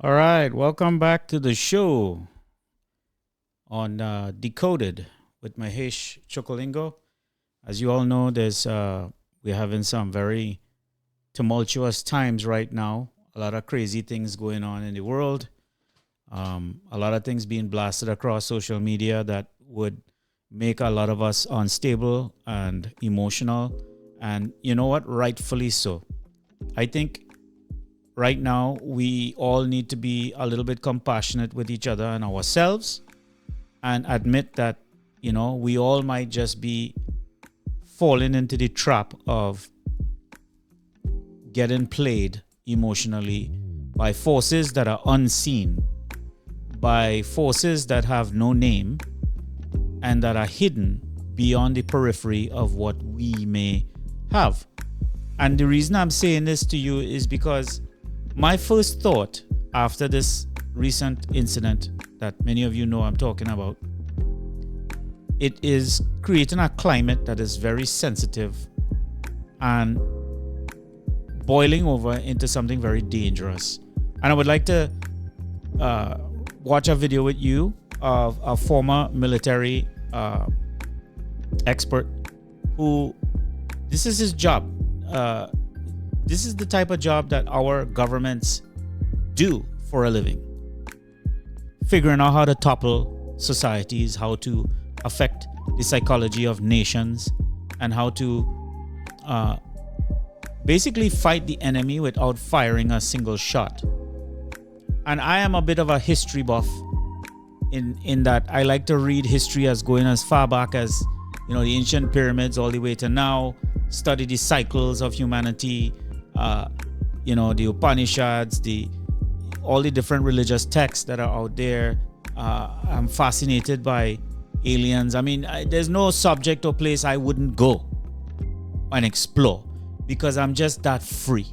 All right, welcome back to the show on Decoded with Mahesh Chokolingo. As you all know, we're having some very tumultuous times right now. A lot of crazy things going on in the world. A lot of things being blasted across social media that would make a lot of us unstable and emotional. And you know what? Rightfully so. I think right now we all need to be a little bit compassionate with each other and ourselves and admit that we all might just be falling into the trap of getting played emotionally by forces that are unseen, by forces that have no name and that are hidden beyond the periphery of what we may have. And the reason I'm saying this to you is because my first thought after this recent incident that many of you know I'm talking about, it is creating a climate that is very sensitive and boiling over into something very dangerous. And I would like to watch a video with you of a former military expert who, this is his job. This is the type of job that our governments do for a living. Figuring out how to topple societies, how to affect the psychology of nations, and how to basically fight the enemy without firing a single shot. And I am a bit of a history buff in that I like to read history as going as far back as the ancient pyramids all the way to now, study the cycles of humanity, the Upanishads, all the different religious texts that are out there. I'm fascinated by aliens. I mean, there's no subject or place I wouldn't go and explore because I'm just that free.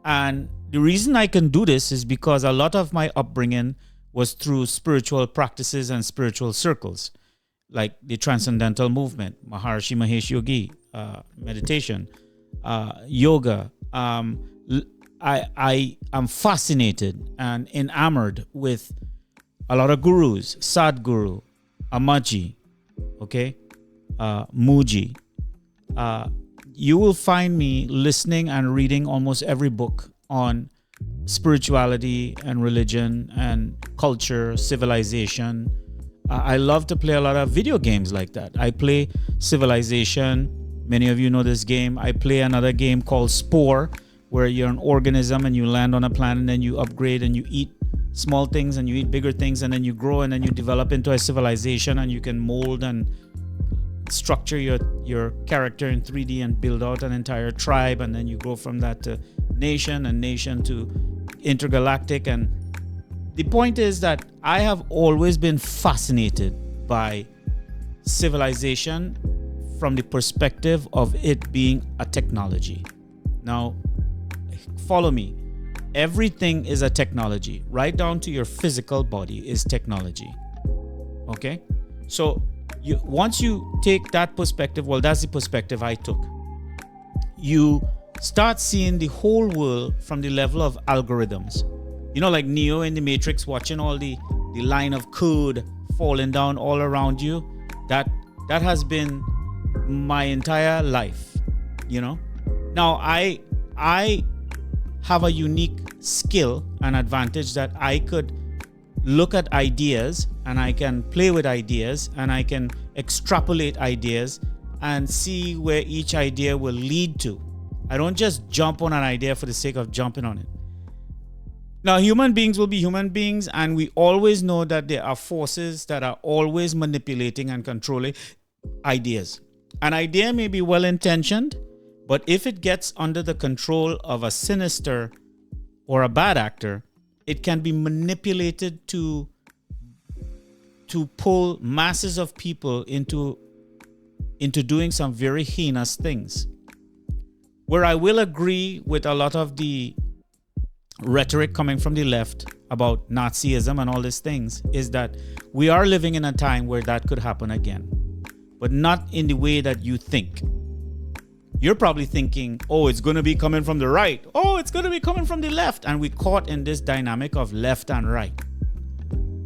And the reason I can do this is because a lot of my upbringing was through spiritual practices and spiritual circles, like the Transcendental Movement, Maharishi Mahesh Yogi, meditation, yoga. I am fascinated and enamored with a lot of gurus, Sadhguru, Amaji, Muji. You will find me listening and reading almost every book on spirituality and religion and culture, civilization. I love to play a lot of video games like that. I play Civilization. Many of you know this game. I play another game called Spore, where you're an organism and you land on a planet and then you upgrade and you eat small things and you eat bigger things and then you grow and then you develop into a civilization and you can mold and structure your character in 3D and build out an entire tribe, and then you go from that to nation and nation to intergalactic. And the point is that I have always been fascinated by civilization from the perspective of it being a technology. Now, follow me. Everything is a technology, right down to your physical body is technology. Okay? So once you take that perspective, well, that's the perspective I took. You start seeing the whole world from the level of algorithms. Like Neo in the Matrix, watching all the line of code falling down all around you. That has been my entire life. Now I have a unique skill and advantage that I could look at ideas and I can play with ideas and I can extrapolate ideas and see where each idea will lead to. I don't just jump on an idea for the sake of jumping on it. Now, human beings will be human beings, and we always know that there are forces that are always manipulating and controlling ideas. An idea may be well-intentioned, but if it gets under the control of a sinister or a bad actor, it can be manipulated to pull masses of people into doing some very heinous things. Where I will agree with a lot of the rhetoric coming from the left about Nazism and all these things is that we are living in a time where that could happen again, but not in the way that you think. You're probably thinking, oh, it's going to be coming from the right. Oh, it's going to be coming from the left. And we're caught in this dynamic of left and right.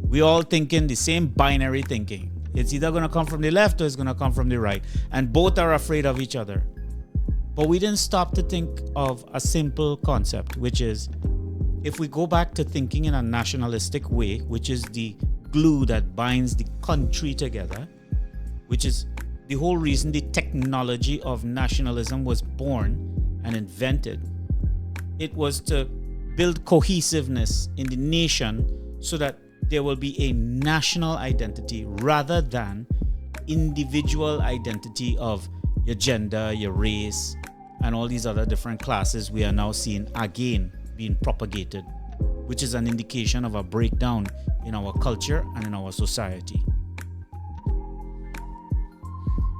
We all thinking the same binary thinking. It's either going to come from the left or it's going to come from the right. And both are afraid of each other. But we didn't stop to think of a simple concept, which is if we go back to thinking in a nationalistic way, which is the glue that binds the country together, which is the whole reason the technology of nationalism was born and invented. It was to build cohesiveness in the nation so that there will be a national identity rather than individual identity of your gender, your race, and all these other different classes we are now seeing again being propagated, which is an indication of a breakdown in our culture and in our society.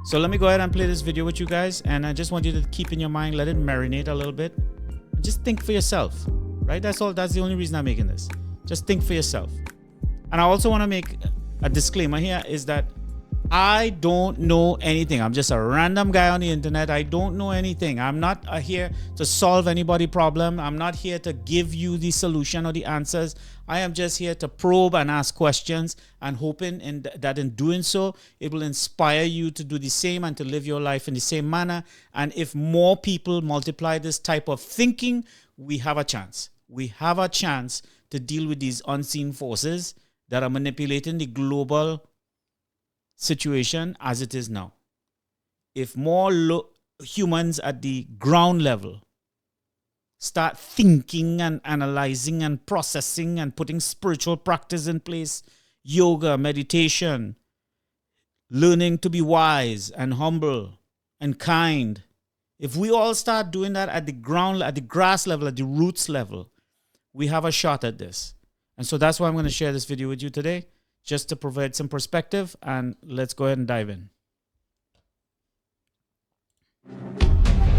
So let me go ahead and play this video with you guys, and I just want you to keep in your mind, let it marinate a little bit, and just think for yourself, right? That's all. That's the only reason I'm making this. Just think for yourself. And I also want to make a disclaimer here is that I don't know anything. I'm just a random guy on the internet. I don't know anything. I'm not here to solve anybody's problem. I'm not here to give you the solution or the answers. I am just here to probe and ask questions and hoping that in doing so, it will inspire you to do the same and to live your life in the same manner. And if more people multiply this type of thinking, we have a chance. We have a chance to deal with these unseen forces that are manipulating the global situation as it is now. If more humans at the ground level start thinking and analyzing and processing and putting spiritual practice in place, yoga, meditation, learning to be wise and humble and kind, if we all start doing that at the ground, at the grass level, at the roots level, we have a shot at this. And so that's why I'm going to share this video with you today, just to provide some perspective, and let's go ahead and dive in.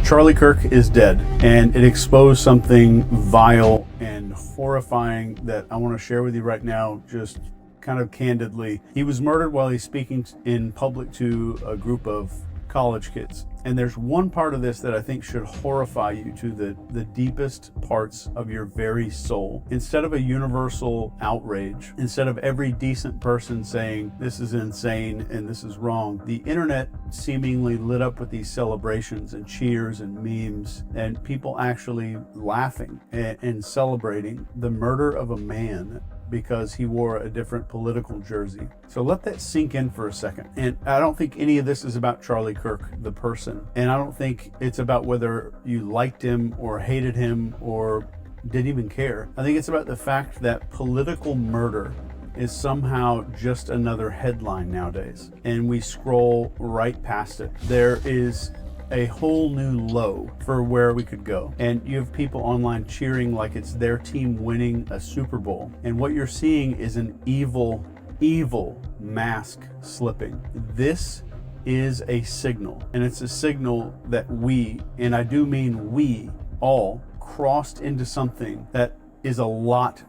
Charlie Kirk is dead, and it exposed something vile and horrifying that I want to share with you right now, just kind of candidly. He was murdered while he's speaking in public to a group of college kids. And there's one part of this that I think should horrify you to the deepest parts of your very soul. Instead of a universal outrage, instead of every decent person saying this is insane and this is wrong, the internet seemingly lit up with these celebrations and cheers and memes and people actually laughing and celebrating the murder of a man because he wore a different political jersey. So let that sink in for a second. And I don't think any of this is about Charlie Kirk, the person. And I don't think it's about whether you liked him or hated him or didn't even care. I think it's about the fact that political murder is somehow just another headline nowadays. And we scroll right past it. There is a whole new low for where we could go. And you have people online cheering like it's their team winning a Super Bowl. And what you're seeing is an evil, evil mask slipping. This is a signal. And it's a signal that we, and I do mean we, all crossed into something that is a lot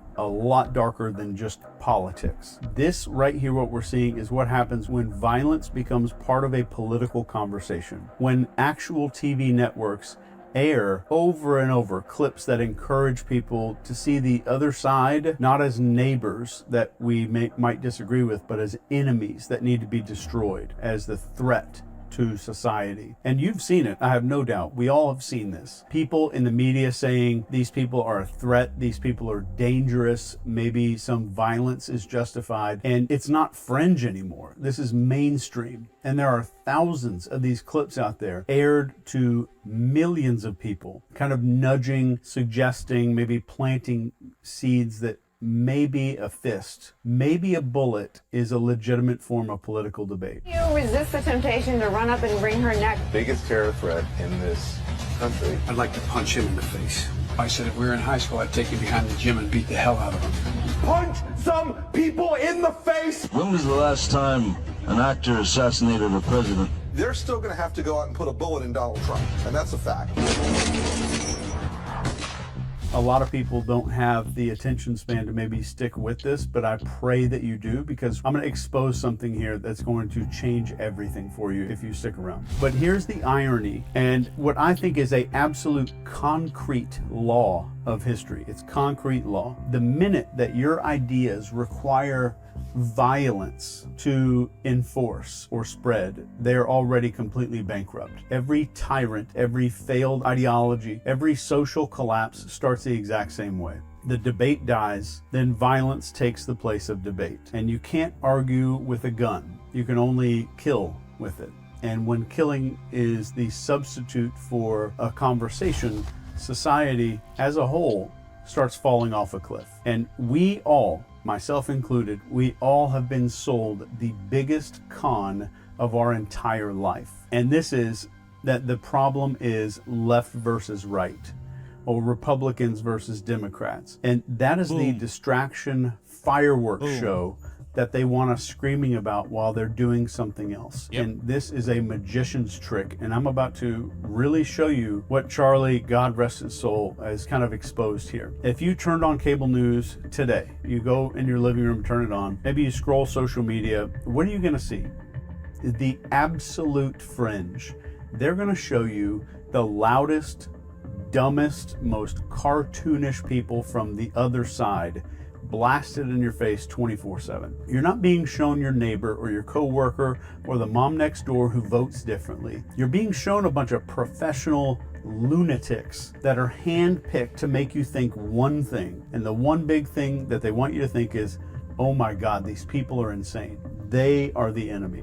darker than just politics. This right here, what we're seeing is what happens when violence becomes part of a political conversation. When actual TV networks air over and over clips that encourage people to see the other side, not as neighbors that we might disagree with, but as enemies that need to be destroyed, as the threat to society. And you've seen it, I have no doubt. We all have seen this. People in the media saying these people are a threat, these people are dangerous, maybe some violence is justified, and it's not fringe anymore. This is mainstream. And there are thousands of these clips out there aired to millions of people, kind of nudging, suggesting, maybe planting seeds that maybe a fist, maybe a bullet is a legitimate form of political debate. You resist the temptation to run up and wring her neck. Biggest terror threat in this country. I'd like to punch him in the face. I said if we were in high school, I'd take him behind the gym and beat the hell out of him. Punch some people in the face! When was the last time an actor assassinated a president? They're still going to have to go out and put a bullet in Donald Trump, and that's a fact. A lot of people don't have the attention span to maybe stick with this, but I pray that you do, because I'm going to expose something here that's going to change everything for you if you stick around. But here's the irony, and what I think is a absolute concrete law of history. It's concrete law. The minute that your ideas require violence to enforce or spread, they're already completely bankrupt. Every tyrant, every failed ideology, every social collapse starts the exact same way. The debate dies, then violence takes the place of debate. And you can't argue with a gun. You can only kill with it. And when killing is the substitute for a conversation, society as a whole starts falling off a cliff. And we all, myself included, we all have been sold the biggest con of our entire life. And this is that the problem is left versus right, or Republicans versus Democrats. And that is the distraction fireworks show that they want us screaming about while they're doing something else. Yep. And this is a magician's trick. And I'm about to really show you what Charlie, God rest his soul, has kind of exposed here. If you turned on cable news today, you go in your living room, turn it on, maybe you scroll social media, what are you going to see? The absolute fringe. They're going to show you the loudest, dumbest, most cartoonish people from the other side blasted in your face 24/7. You're not being shown your neighbor or your coworker or the mom next door who votes differently. You're being shown a bunch of professional lunatics that are handpicked to make you think one thing. And the one big thing that they want you to think is, oh my God, these people are insane. They are the enemy.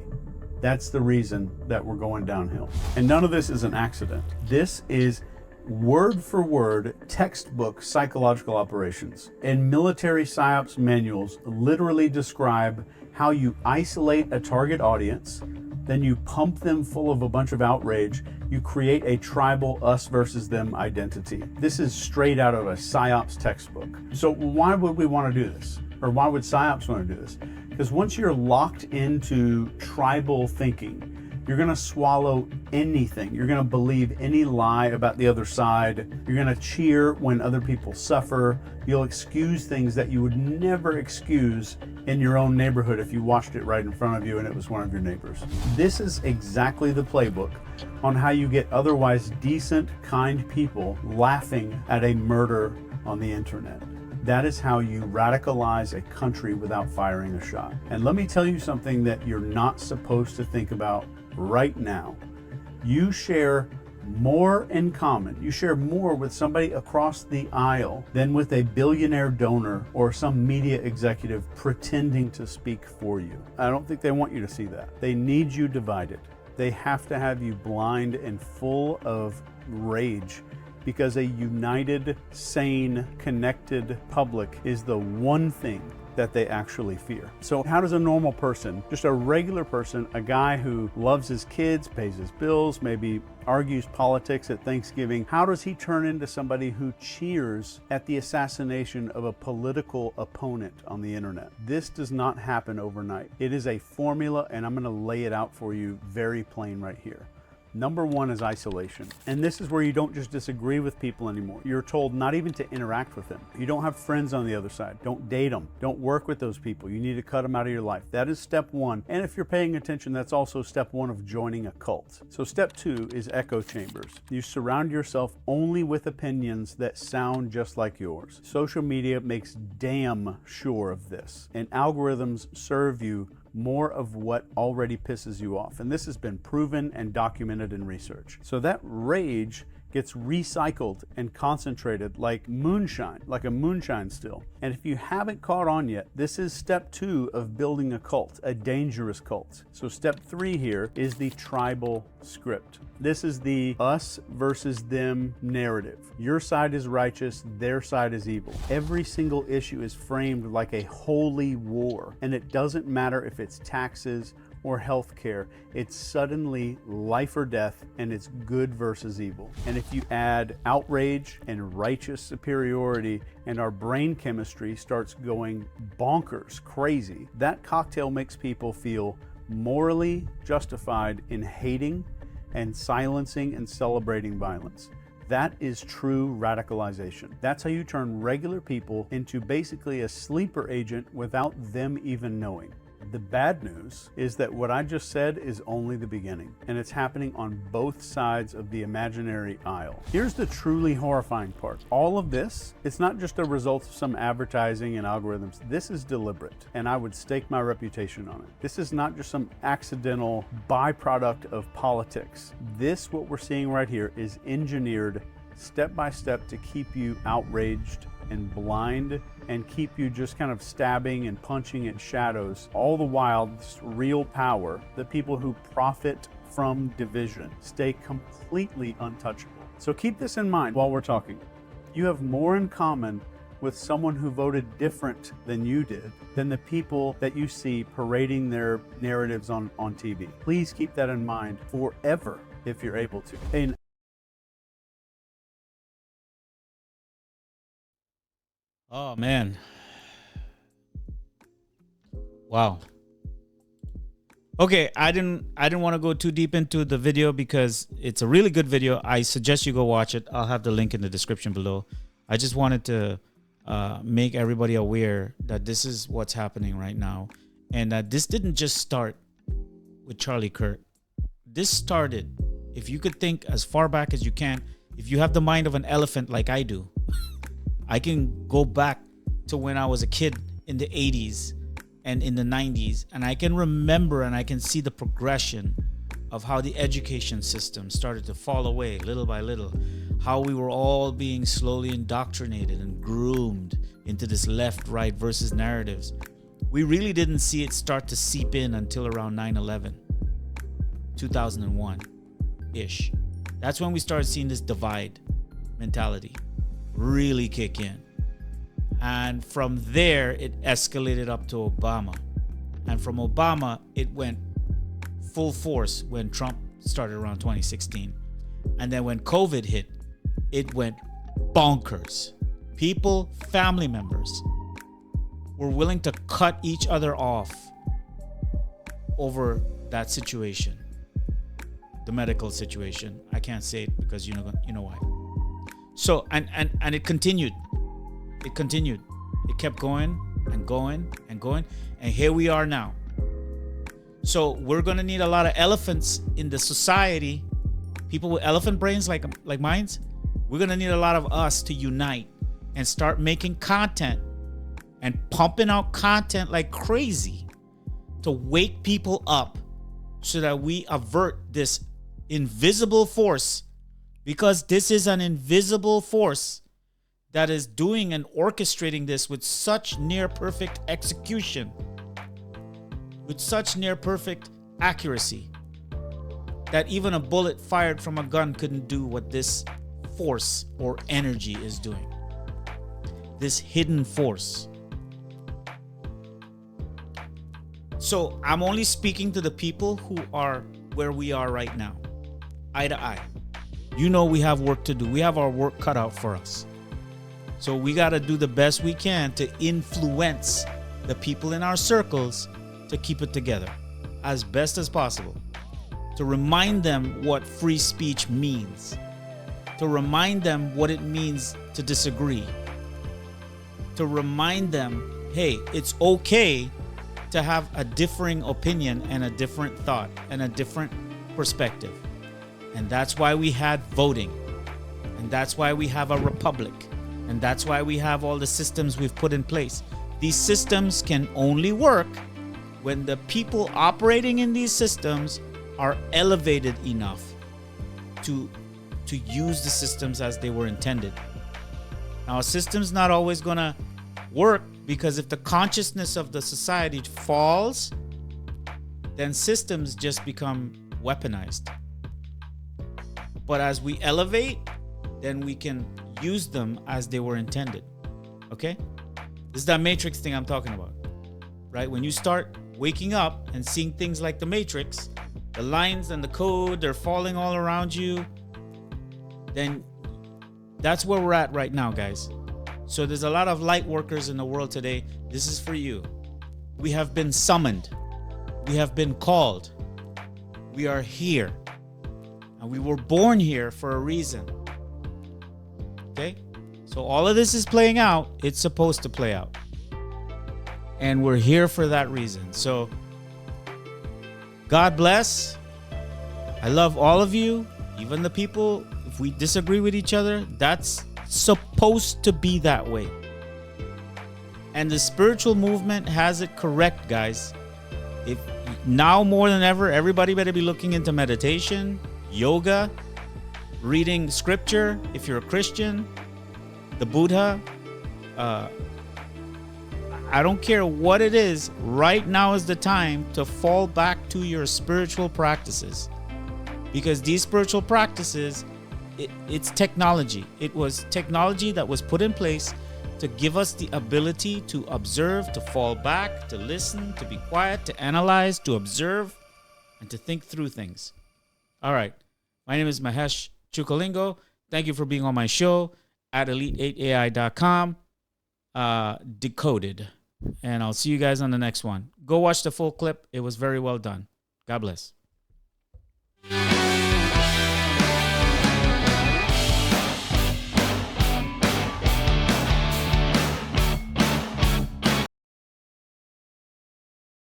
That's the reason that we're going downhill. And none of this is an accident. This is word for word textbook psychological operations. And military psyops manuals literally describe how you isolate a target audience, then you pump them full of a bunch of outrage, you create a tribal us versus them identity. This is straight out of a psyops textbook. So why would we want to do this? Or why would psyops want to do this? Because once you're locked into tribal thinking, you're going to swallow anything. You're going to believe any lie about the other side. You're going to cheer when other people suffer. You'll excuse things that you would never excuse in your own neighborhood if you watched it right in front of you and it was one of your neighbors. This is exactly the playbook on how you get otherwise decent, kind people laughing at a murder on the internet. That is how you radicalize a country without firing a shot. And let me tell you something that you're not supposed to think about right now. You share more in common. You share more with somebody across the aisle than with a billionaire donor or some media executive pretending to speak for you. I don't think they want you to see that. They need you divided. They have to have you blind and full of rage, because a united, sane, connected public is the one thing that they actually fear. So how does a normal person, just a regular person, a guy who loves his kids, pays his bills, maybe argues politics at Thanksgiving, how does he turn into somebody who cheers at the assassination of a political opponent on the internet? This does not happen overnight. It is a formula, and I'm going to lay it out for you very plain right here. Number one is isolation. And this is where you don't just disagree with people anymore. You're told not even to interact with them. You don't have friends on the other side. Don't date them. Don't work with those people. You need to cut them out of your life. That is step one. And if you're paying attention, that's also step one of joining a cult. So step two is echo chambers. You surround yourself only with opinions that sound just like yours. Social media makes damn sure of this. And algorithms serve you more of what already pisses you off. And this has been proven and documented in research. So that rage gets recycled and concentrated like moonshine, like a moonshine still. And if you haven't caught on yet, this is step two of building a cult, a dangerous cult. So step three here is the tribal script. This is the us versus them narrative. Your side is righteous, their side is evil. Every single issue is framed like a holy war, and it doesn't matter if it's taxes or healthcare. It's suddenly life or death, and it's good versus evil. And if you add outrage and righteous superiority, and our brain chemistry starts going bonkers, crazy, that cocktail makes people feel morally justified in hating and silencing and celebrating violence. That is true radicalization. That's how you turn regular people into basically a sleeper agent without them even knowing. The bad news is that what I just said is only the beginning, and it's happening on both sides of the imaginary aisle. Here's the truly horrifying part. All of this, it's not just a result of some advertising and algorithms. This is deliberate, and I would stake my reputation on it. This is not just some accidental byproduct of politics. This, what we're seeing right here, is engineered step by step to keep you outraged and blind and keep you just kind of stabbing and punching at shadows. All the while, this real power, the people who profit from division, stay completely untouchable. So keep this in mind while we're talking. You have more in common with someone who voted different than you did than the people that you see parading their narratives on TV. Please keep that in mind forever if you're able to. And oh man. Wow. Okay, I didn't want to go too deep into the video because it's a really good video. I suggest you go watch it. I'll have the link in the description below. I just wanted to make everybody aware that this is what's happening right now, and that this didn't just start with Charlie Kirk. This started, if you could think as far back as you can, if you have the mind of an elephant like I do, I can go back to when I was a kid in the 80s and in the 90s, and I can remember and I can see the progression of how the education system started to fall away little by little, how we were all being slowly indoctrinated and groomed into this left-right versus narratives. We really didn't see it start to seep in until around 9/11, 2001-ish. That's when we started seeing this divide mentality really kick in. And from there, it escalated up to Obama. And from Obama, it went full force when Trump started around 2016. And then when COVID hit, it went bonkers. People, family members, were willing to cut each other off over that situation. The medical situation. I can't say it because you know why. So, and it continued. It continued. It kept going and going and going. And here we are now. So we're going to need a lot of elephants in the society. People with elephant brains like mine. We're going to need a lot of us to unite and start making content and pumping out content like crazy to wake people up so that we avert this invisible force, because this is an invisible force that is doing and orchestrating this with such near perfect execution, with such near perfect accuracy, that even a bullet fired from a gun couldn't do what this force or energy is doing. This hidden force. So I'm only speaking to the people who are where we are right now, eye to eye. You know we have work to do. We have our work cut out for us. So we got to do the best we can to influence the people in our circles to keep it together as best as possible. To remind them what free speech means. To remind them what it means to disagree. To remind them, hey, it's okay to have a differing opinion and a different thought and a different perspective. And that's why we had voting. And that's why we have a republic. And that's why we have all the systems we've put in place. These systems can only work when the people operating in these systems are elevated enough to use the systems as they were intended. Now, a system's not always going to work, because if the consciousness of the society falls, then systems just become weaponized. But as we elevate, then we can use them as they were intended. Okay? This is that Matrix thing I'm talking about. Right? When you start waking up and seeing things like the Matrix, the lines and the code, they're falling all around you, then that's where we're at right now, guys. So there's a lot of light workers in the world today. This is for you. We have been summoned. We have been called. We are here. And we were born here for a reason. Okay? So all of this is playing out. It's supposed to play out. And we're here for that reason. So God bless. I love all of you, even the people, if we disagree with each other, that's supposed to be that way. And the spiritual movement has it correct, guys. If now more than ever, everybody better be looking into meditation, yoga, reading scripture. If you're a Christian, the Buddha, I don't care what it is. Right now is the time to fall back to your spiritual practices, because these spiritual practices, it's technology. It was technology that was put in place to give us the ability to observe, to fall back, to listen, to be quiet, to analyze, to observe, and to think through things. All right. My name is Mahesh Chukalingo. Thank you for being on my show at elite8ai.com. Decoded. And I'll see you guys on the next one. Go watch the full clip. It was very well done. God bless.